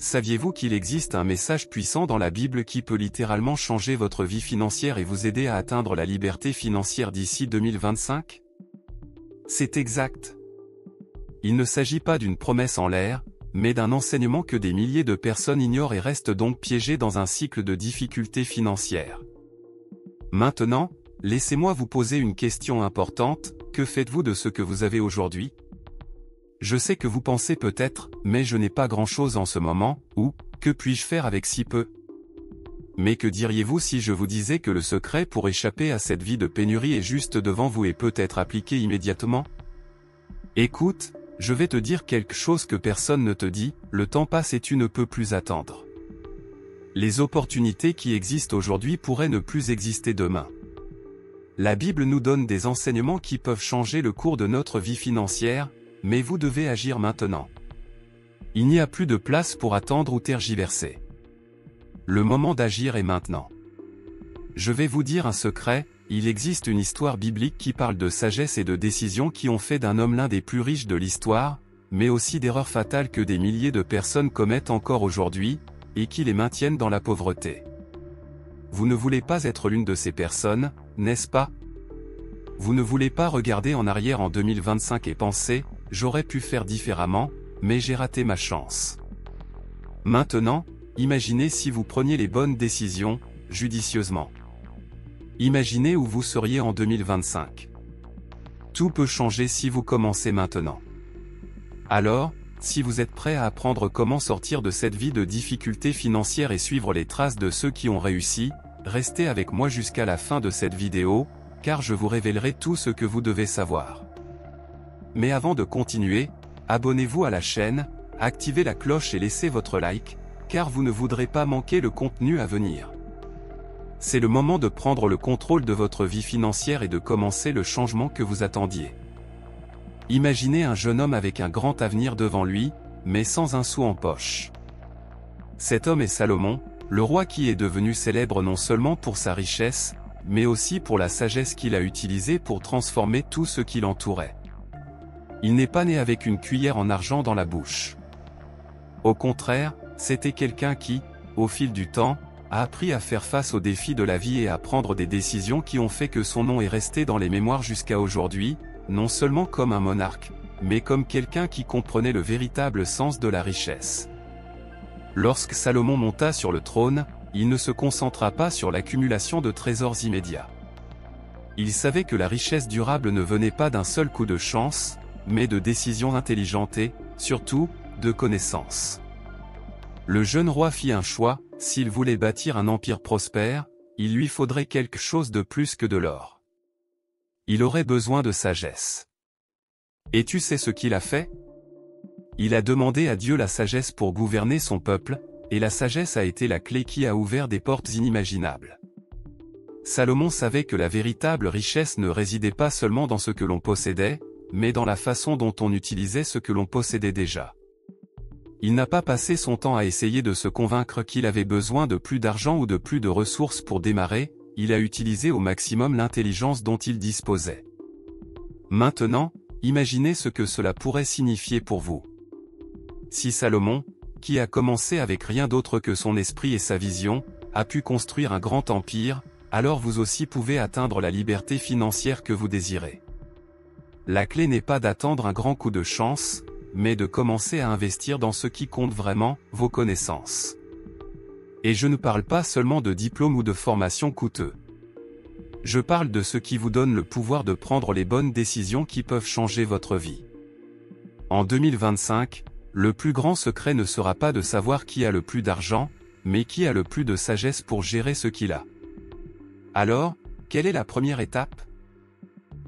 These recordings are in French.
Saviez-vous qu'il existe un message puissant dans la Bible qui peut littéralement changer votre vie financière et vous aider à atteindre la liberté financière d'ici 2025? C'est exact. Il ne s'agit pas d'une promesse en l'air, mais d'un enseignement que des milliers de personnes ignorent et restent donc piégées dans un cycle de difficultés financières. Maintenant, laissez-moi vous poser une question importante, que faites-vous de ce que vous avez aujourd'hui? Je sais que vous pensez peut-être, mais je n'ai pas grand-chose en ce moment, ou, que puis-je faire avec si peu? Mais que diriez-vous si je vous disais que le secret pour échapper à cette vie de pénurie est juste devant vous et peut être appliqué immédiatement? Écoute, je vais te dire quelque chose que personne ne te dit, le temps passe et tu ne peux plus attendre. Les opportunités qui existent aujourd'hui pourraient ne plus exister demain. La Bible nous donne des enseignements qui peuvent changer le cours de notre vie financière, mais vous devez agir maintenant. Il n'y a plus de place pour attendre ou tergiverser. Le moment d'agir est maintenant. Je vais vous dire un secret, il existe une histoire biblique qui parle de sagesse et de décisions qui ont fait d'un homme l'un des plus riches de l'histoire, mais aussi d'erreurs fatales que des milliers de personnes commettent encore aujourd'hui, et qui les maintiennent dans la pauvreté. Vous ne voulez pas être l'une de ces personnes, n'est-ce pas? Vous ne voulez pas regarder en arrière en 2025 et penser, j'aurais pu faire différemment, mais j'ai raté ma chance. Maintenant, imaginez si vous preniez les bonnes décisions, judicieusement. Imaginez où vous seriez en 2025. Tout peut changer si vous commencez maintenant. Alors, si vous êtes prêt à apprendre comment sortir de cette vie de difficultés financières et suivre les traces de ceux qui ont réussi, restez avec moi jusqu'à la fin de cette vidéo, car je vous révélerai tout ce que vous devez savoir. Mais avant de continuer, abonnez-vous à la chaîne, activez la cloche et laissez votre like, car vous ne voudrez pas manquer le contenu à venir. C'est le moment de prendre le contrôle de votre vie financière et de commencer le changement que vous attendiez. Imaginez un jeune homme avec un grand avenir devant lui, mais sans un sou en poche. Cet homme est Salomon, le roi qui est devenu célèbre non seulement pour sa richesse, mais aussi pour la sagesse qu'il a utilisée pour transformer tout ce qui l'entourait. Il n'est pas né avec une cuillère en argent dans la bouche. Au contraire, c'était quelqu'un qui, au fil du temps, a appris à faire face aux défis de la vie et à prendre des décisions qui ont fait que son nom est resté dans les mémoires jusqu'à aujourd'hui, non seulement comme un monarque, mais comme quelqu'un qui comprenait le véritable sens de la richesse. Lorsque Salomon monta sur le trône, il ne se concentra pas sur l'accumulation de trésors immédiats. Il savait que la richesse durable ne venait pas d'un seul coup de chance, mais de décisions intelligentes et, surtout, de connaissances. Le jeune roi fit un choix, s'il voulait bâtir un empire prospère, il lui faudrait quelque chose de plus que de l'or. Il aurait besoin de sagesse. Et tu sais ce qu'il a fait? Il a demandé à Dieu la sagesse pour gouverner son peuple, et la sagesse a été la clé qui a ouvert des portes inimaginables. Salomon savait que la véritable richesse ne résidait pas seulement dans ce que l'on possédait, mais dans la façon dont on utilisait ce que l'on possédait déjà. Il n'a pas passé son temps à essayer de se convaincre qu'il avait besoin de plus d'argent ou de plus de ressources pour démarrer, il a utilisé au maximum l'intelligence dont il disposait. Maintenant, imaginez ce que cela pourrait signifier pour vous. Si Salomon, qui a commencé avec rien d'autre que son esprit et sa vision, a pu construire un grand empire, alors vous aussi pouvez atteindre la liberté financière que vous désirez. La clé n'est pas d'attendre un grand coup de chance, mais de commencer à investir dans ce qui compte vraiment, vos connaissances. Et je ne parle pas seulement de diplômes ou de formations coûteux. Je parle de ce qui vous donne le pouvoir de prendre les bonnes décisions qui peuvent changer votre vie. En 2025, le plus grand secret ne sera pas de savoir qui a le plus d'argent, mais qui a le plus de sagesse pour gérer ce qu'il a. Alors, quelle est la première étape?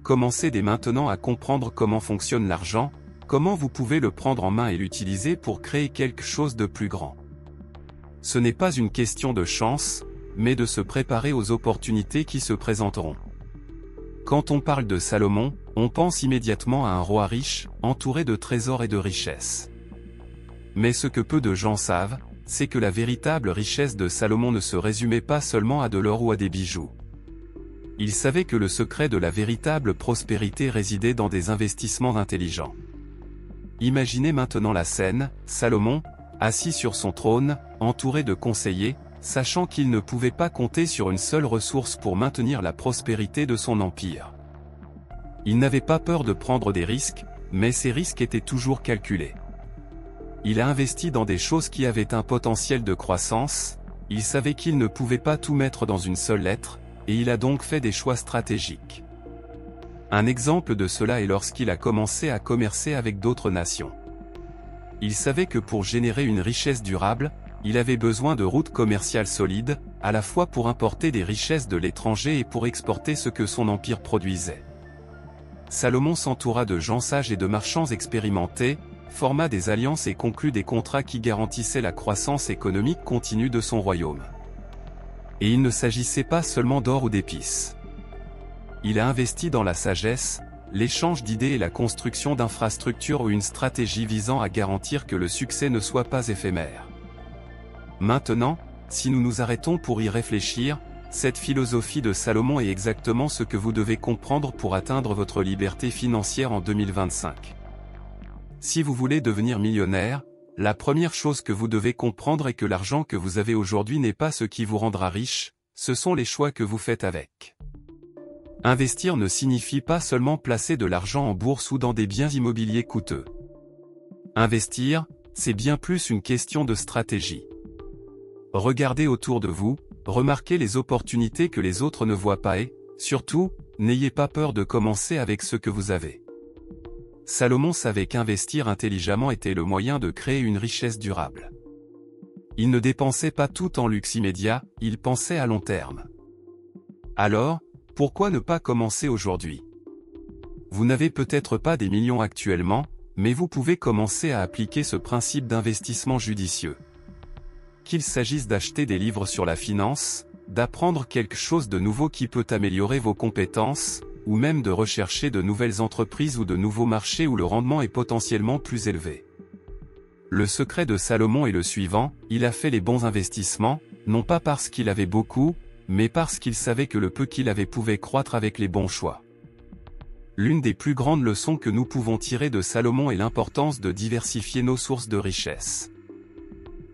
Commencez dès maintenant à comprendre comment fonctionne l'argent, comment vous pouvez le prendre en main et l'utiliser pour créer quelque chose de plus grand. Ce n'est pas une question de chance, mais de se préparer aux opportunités qui se présenteront. Quand on parle de Salomon, on pense immédiatement à un roi riche, entouré de trésors et de richesses. Mais ce que peu de gens savent, c'est que la véritable richesse de Salomon ne se résumait pas seulement à de l'or ou à des bijoux. Il savait que le secret de la véritable prospérité résidait dans des investissements intelligents. Imaginez maintenant la scène, Salomon, assis sur son trône, entouré de conseillers, sachant qu'il ne pouvait pas compter sur une seule ressource pour maintenir la prospérité de son empire. Il n'avait pas peur de prendre des risques, mais ces risques étaient toujours calculés. Il a investi dans des choses qui avaient un potentiel de croissance, il savait qu'il ne pouvait pas tout mettre dans une seule lettre, et il a donc fait des choix stratégiques. Un exemple de cela est lorsqu'il a commencé à commercer avec d'autres nations. Il savait que pour générer une richesse durable, il avait besoin de routes commerciales solides, à la fois pour importer des richesses de l'étranger et pour exporter ce que son empire produisait. Salomon s'entoura de gens sages et de marchands expérimentés, forma des alliances et conclut des contrats qui garantissaient la croissance économique continue de son royaume. Et il ne s'agissait pas seulement d'or ou d'épices. Il a investi dans la sagesse, l'échange d'idées et la construction d'infrastructures ou une stratégie visant à garantir que le succès ne soit pas éphémère. Maintenant, si nous nous arrêtons pour y réfléchir, cette philosophie de Salomon est exactement ce que vous devez comprendre pour atteindre votre liberté financière en 2025. Si vous voulez devenir millionnaire, la première chose que vous devez comprendre est que l'argent que vous avez aujourd'hui n'est pas ce qui vous rendra riche, ce sont les choix que vous faites avec. Investir ne signifie pas seulement placer de l'argent en bourse ou dans des biens immobiliers coûteux. Investir, c'est bien plus une question de stratégie. Regardez autour de vous, remarquez les opportunités que les autres ne voient pas et, surtout, n'ayez pas peur de commencer avec ce que vous avez. Salomon savait qu'investir intelligemment était le moyen de créer une richesse durable. Il ne dépensait pas tout en luxe immédiat, il pensait à long terme. Alors, pourquoi ne pas commencer aujourd'hui? Vous n'avez peut-être pas des millions actuellement, mais vous pouvez commencer à appliquer ce principe d'investissement judicieux. Qu'il s'agisse d'acheter des livres sur la finance, d'apprendre quelque chose de nouveau qui peut améliorer vos compétences, ou même de rechercher de nouvelles entreprises ou de nouveaux marchés où le rendement est potentiellement plus élevé. Le secret de Salomon est le suivant, il a fait les bons investissements, non pas parce qu'il avait beaucoup, mais parce qu'il savait que le peu qu'il avait pouvait croître avec les bons choix. L'une des plus grandes leçons que nous pouvons tirer de Salomon est l'importance de diversifier nos sources de richesse.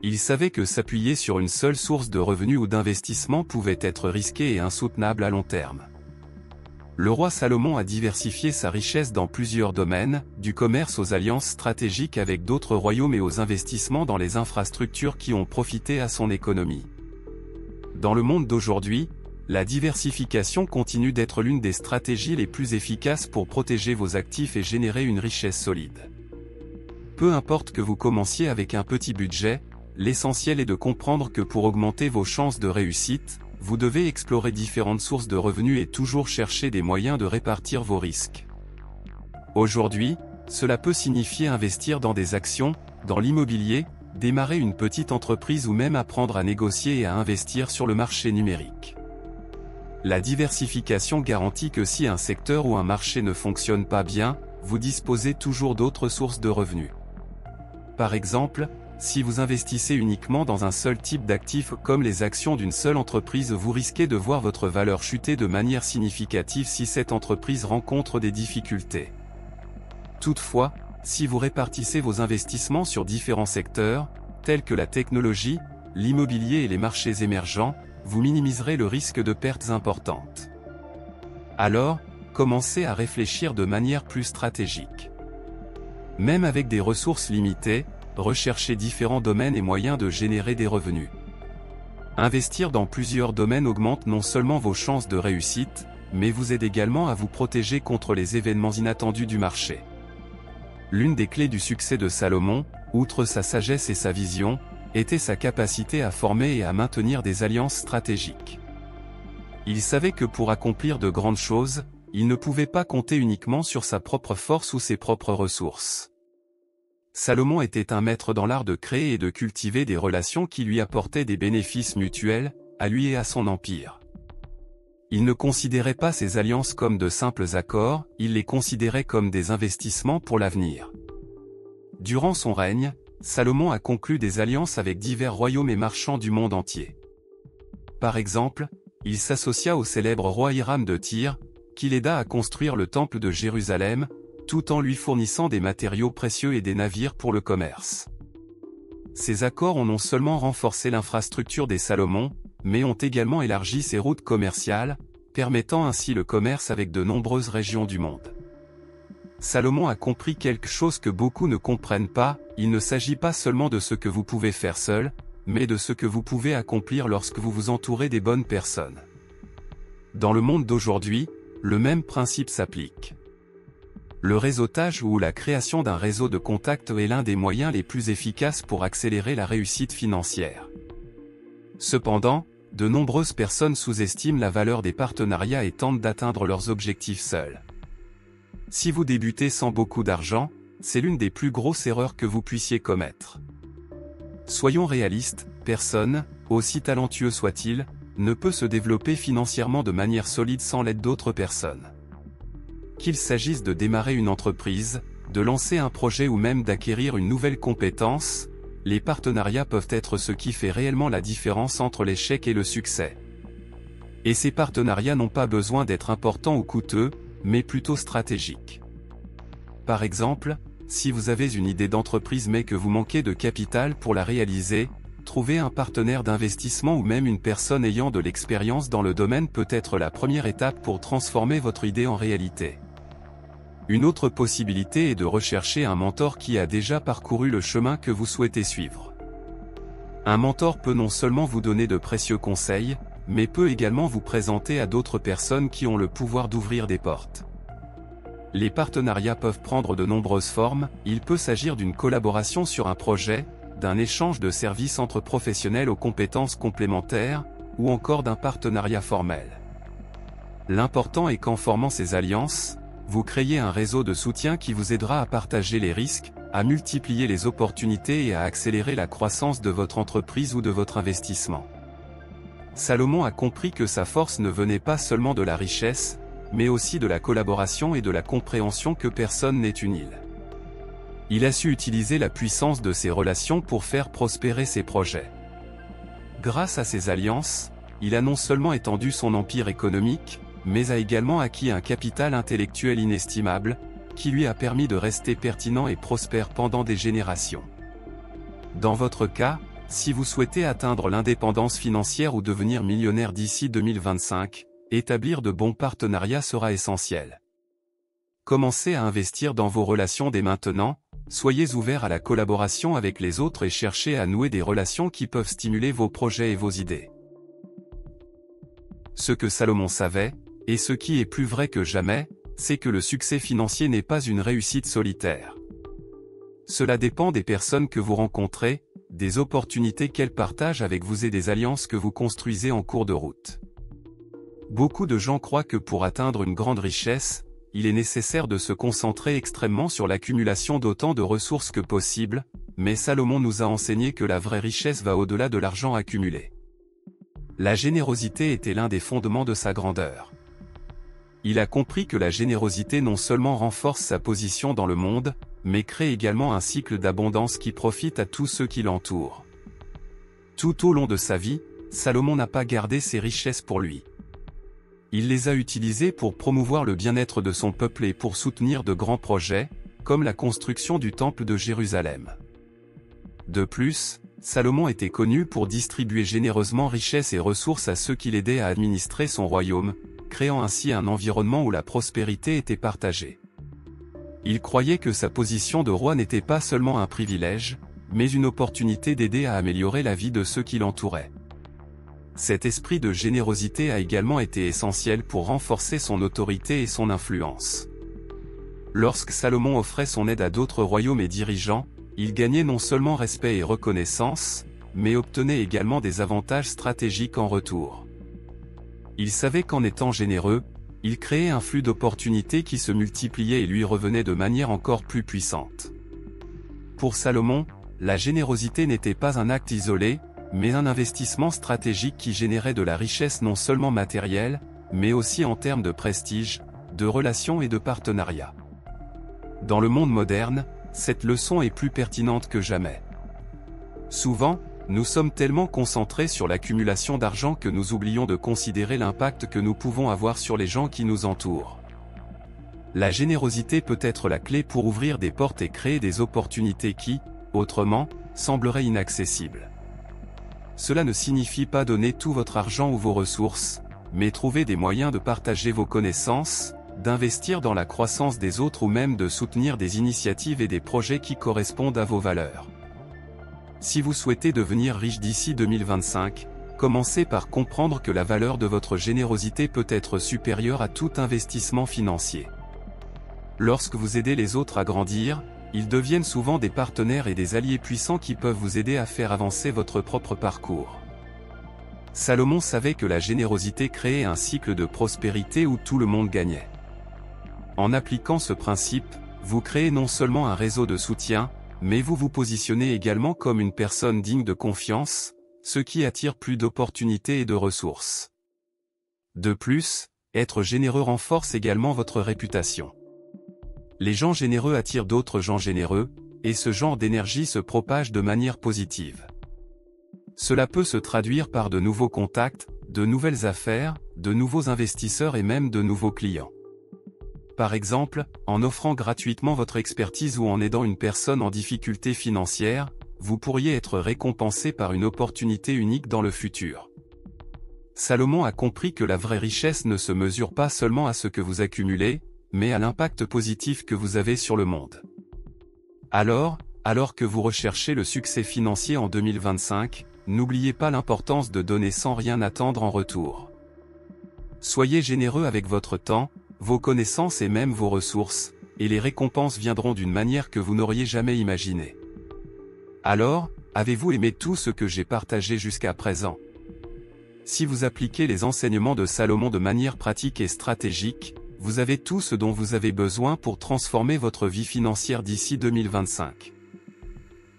Il savait que s'appuyer sur une seule source de revenus ou d'investissement pouvait être risqué et insoutenable à long terme. Le roi Salomon a diversifié sa richesse dans plusieurs domaines, du commerce aux alliances stratégiques avec d'autres royaumes et aux investissements dans les infrastructures qui ont profité à son économie. Dans le monde d'aujourd'hui, la diversification continue d'être l'une des stratégies les plus efficaces pour protéger vos actifs et générer une richesse solide. Peu importe que vous commenciez avec un petit budget, l'essentiel est de comprendre que pour augmenter vos chances de réussite, vous devez explorer différentes sources de revenus et toujours chercher des moyens de répartir vos risques. Aujourd'hui, cela peut signifier investir dans des actions, dans l'immobilier, démarrer une petite entreprise ou même apprendre à négocier et à investir sur le marché numérique. La diversification garantit que si un secteur ou un marché ne fonctionne pas bien, vous disposez toujours d'autres sources de revenus. Par exemple, si vous investissez uniquement dans un seul type d'actifs comme les actions d'une seule entreprise, vous risquez de voir votre valeur chuter de manière significative si cette entreprise rencontre des difficultés. Toutefois, si vous répartissez vos investissements sur différents secteurs, tels que la technologie, l'immobilier et les marchés émergents, vous minimiserez le risque de pertes importantes. Alors, commencez à réfléchir de manière plus stratégique. Même avec des ressources limitées, recherchez différents domaines et moyens de générer des revenus. Investir dans plusieurs domaines augmente non seulement vos chances de réussite, mais vous aide également à vous protéger contre les événements inattendus du marché. L'une des clés du succès de Salomon, outre sa sagesse et sa vision, était sa capacité à former et à maintenir des alliances stratégiques. Il savait que pour accomplir de grandes choses, il ne pouvait pas compter uniquement sur sa propre force ou ses propres ressources. Salomon était un maître dans l'art de créer et de cultiver des relations qui lui apportaient des bénéfices mutuels, à lui et à son empire. Il ne considérait pas ces alliances comme de simples accords, il les considérait comme des investissements pour l'avenir. Durant son règne, Salomon a conclu des alliances avec divers royaumes et marchands du monde entier. Par exemple, il s'associa au célèbre roi Hiram de Tyr, qui l'aida à construire le temple de Jérusalem, tout en lui fournissant des matériaux précieux et des navires pour le commerce. Ces accords ont non seulement renforcé l'infrastructure des Salomon, mais ont également élargi ses routes commerciales, permettant ainsi le commerce avec de nombreuses régions du monde. Salomon a compris quelque chose que beaucoup ne comprennent pas, il ne s'agit pas seulement de ce que vous pouvez faire seul, mais de ce que vous pouvez accomplir lorsque vous vous entourez des bonnes personnes. Dans le monde d'aujourd'hui, le même principe s'applique. Le réseautage ou la création d'un réseau de contacts est l'un des moyens les plus efficaces pour accélérer la réussite financière. Cependant, de nombreuses personnes sous-estiment la valeur des partenariats et tentent d'atteindre leurs objectifs seuls. Si vous débutez sans beaucoup d'argent, c'est l'une des plus grosses erreurs que vous puissiez commettre. Soyons réalistes, personne, aussi talentueux soit-il, ne peut se développer financièrement de manière solide sans l'aide d'autres personnes. Qu'il s'agisse de démarrer une entreprise, de lancer un projet ou même d'acquérir une nouvelle compétence, les partenariats peuvent être ce qui fait réellement la différence entre l'échec et le succès. Et ces partenariats n'ont pas besoin d'être importants ou coûteux, mais plutôt stratégiques. Par exemple, si vous avez une idée d'entreprise mais que vous manquez de capital pour la réaliser, trouver un partenaire d'investissement ou même une personne ayant de l'expérience dans le domaine peut être la première étape pour transformer votre idée en réalité. Une autre possibilité est de rechercher un mentor qui a déjà parcouru le chemin que vous souhaitez suivre. Un mentor peut non seulement vous donner de précieux conseils, mais peut également vous présenter à d'autres personnes qui ont le pouvoir d'ouvrir des portes. Les partenariats peuvent prendre de nombreuses formes, il peut s'agir d'une collaboration sur un projet, d'un échange de services entre professionnels aux compétences complémentaires, ou encore d'un partenariat formel. L'important est qu'en formant ces alliances, vous créez un réseau de soutien qui vous aidera à partager les risques, à multiplier les opportunités et à accélérer la croissance de votre entreprise ou de votre investissement. Salomon a compris que sa force ne venait pas seulement de la richesse, mais aussi de la collaboration et de la compréhension que personne n'est inutile. Il a su utiliser la puissance de ses relations pour faire prospérer ses projets. Grâce à ces alliances, il a non seulement étendu son empire économique, mais a également acquis un capital intellectuel inestimable, qui lui a permis de rester pertinent et prospère pendant des générations. Dans votre cas, si vous souhaitez atteindre l'indépendance financière ou devenir millionnaire d'ici 2025, établir de bons partenariats sera essentiel. Commencez à investir dans vos relations dès maintenant, soyez ouverts à la collaboration avec les autres et cherchez à nouer des relations qui peuvent stimuler vos projets et vos idées. Ce que Salomon savait, et ce qui est plus vrai que jamais, c'est que le succès financier n'est pas une réussite solitaire. Cela dépend des personnes que vous rencontrez, des opportunités qu'elles partagent avec vous et des alliances que vous construisez en cours de route. Beaucoup de gens croient que pour atteindre une grande richesse, il est nécessaire de se concentrer extrêmement sur l'accumulation d'autant de ressources que possible, mais Salomon nous a enseigné que la vraie richesse va au-delà de l'argent accumulé. La générosité était l'un des fondements de sa grandeur. Il a compris que la générosité non seulement renforce sa position dans le monde, mais crée également un cycle d'abondance qui profite à tous ceux qui l'entourent. Tout au long de sa vie, Salomon n'a pas gardé ses richesses pour lui. Il les a utilisées pour promouvoir le bien-être de son peuple et pour soutenir de grands projets, comme la construction du Temple de Jérusalem. De plus, Salomon était connu pour distribuer généreusement richesses et ressources à ceux qui l'aidaient à administrer son royaume, créant ainsi un environnement où la prospérité était partagée. Il croyait que sa position de roi n'était pas seulement un privilège, mais une opportunité d'aider à améliorer la vie de ceux qui l'entouraient. Cet esprit de générosité a également été essentiel pour renforcer son autorité et son influence. Lorsque Salomon offrait son aide à d'autres royaumes et dirigeants, il gagnait non seulement respect et reconnaissance, mais obtenait également des avantages stratégiques en retour. Il savait qu'en étant généreux, il créait un flux d'opportunités qui se multipliait et lui revenait de manière encore plus puissante. Pour Salomon, la générosité n'était pas un acte isolé, mais un investissement stratégique qui générait de la richesse non seulement matérielle, mais aussi en termes de prestige, de relations et de partenariat. Dans le monde moderne, cette leçon est plus pertinente que jamais. Souvent, nous sommes tellement concentrés sur l'accumulation d'argent que nous oublions de considérer l'impact que nous pouvons avoir sur les gens qui nous entourent. La générosité peut être la clé pour ouvrir des portes et créer des opportunités qui, autrement, semblerait inaccessible. Cela ne signifie pas donner tout votre argent ou vos ressources, mais trouver des moyens de partager vos connaissances, d'investir dans la croissance des autres ou même de soutenir des initiatives et des projets qui correspondent à vos valeurs. Si vous souhaitez devenir riche d'ici 2025, commencez par comprendre que la valeur de votre générosité peut être supérieure à tout investissement financier. Lorsque vous aidez les autres à grandir, ils deviennent souvent des partenaires et des alliés puissants qui peuvent vous aider à faire avancer votre propre parcours. Salomon savait que la générosité créait un cycle de prospérité où tout le monde gagnait. En appliquant ce principe, vous créez non seulement un réseau de soutien, mais vous vous positionnez également comme une personne digne de confiance, ce qui attire plus d'opportunités et de ressources. De plus, être généreux renforce également votre réputation. Les gens généreux attirent d'autres gens généreux, et ce genre d'énergie se propage de manière positive. Cela peut se traduire par de nouveaux contacts, de nouvelles affaires, de nouveaux investisseurs et même de nouveaux clients. Par exemple, en offrant gratuitement votre expertise ou en aidant une personne en difficulté financière, vous pourriez être récompensé par une opportunité unique dans le futur. Salomon a compris que la vraie richesse ne se mesure pas seulement à ce que vous accumulez, mais à l'impact positif que vous avez sur le monde. Alors que vous recherchez le succès financier en 2025, n'oubliez pas l'importance de donner sans rien attendre en retour. Soyez généreux avec votre temps, vos connaissances et même vos ressources, et les récompenses viendront d'une manière que vous n'auriez jamais imaginée. Alors, avez-vous aimé tout ce que j'ai partagé jusqu'à présent? Si vous appliquez les enseignements de Salomon de manière pratique et stratégique, vous avez tout ce dont vous avez besoin pour transformer votre vie financière d'ici 2025.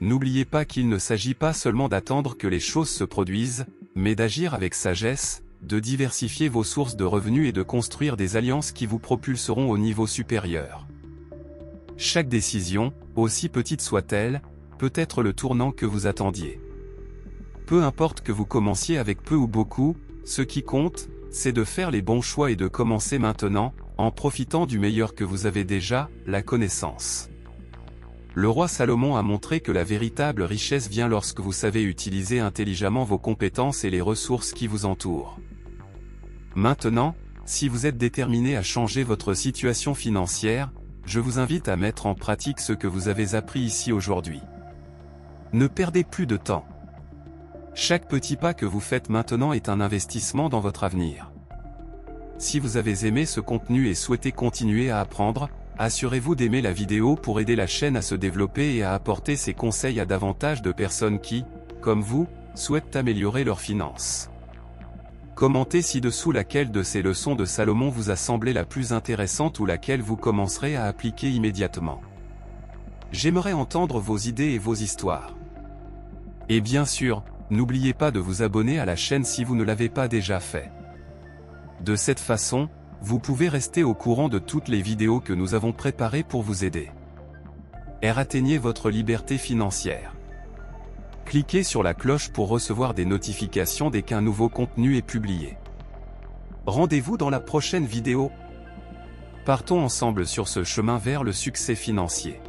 N'oubliez pas qu'il ne s'agit pas seulement d'attendre que les choses se produisent, mais d'agir avec sagesse, de diversifier vos sources de revenus et de construire des alliances qui vous propulseront au niveau supérieur. Chaque décision, aussi petite soit-elle, peut être le tournant que vous attendiez. Peu importe que vous commenciez avec peu ou beaucoup, ce qui compte, c'est de faire les bons choix et de commencer maintenant, en profitant du meilleur que vous avez déjà, la connaissance. Le roi Salomon a montré que la véritable richesse vient lorsque vous savez utiliser intelligemment vos compétences et les ressources qui vous entourent. Maintenant, si vous êtes déterminé à changer votre situation financière, je vous invite à mettre en pratique ce que vous avez appris ici aujourd'hui. Ne perdez plus de temps. Chaque petit pas que vous faites maintenant est un investissement dans votre avenir. Si vous avez aimé ce contenu et souhaitez continuer à apprendre, assurez-vous d'aimer la vidéo pour aider la chaîne à se développer et à apporter ces conseils à davantage de personnes qui, comme vous, souhaitent améliorer leurs finances. Commentez ci-dessous laquelle de ces leçons de Salomon vous a semblé la plus intéressante ou laquelle vous commencerez à appliquer immédiatement. J'aimerais entendre vos idées et vos histoires. Et bien sûr, n'oubliez pas de vous abonner à la chaîne si vous ne l'avez pas déjà fait. De cette façon, vous pouvez rester au courant de toutes les vidéos que nous avons préparées pour vous aider. Atteignez votre liberté financière. Cliquez sur la cloche pour recevoir des notifications dès qu'un nouveau contenu est publié. Rendez-vous dans la prochaine vidéo. Partons ensemble sur ce chemin vers le succès financier.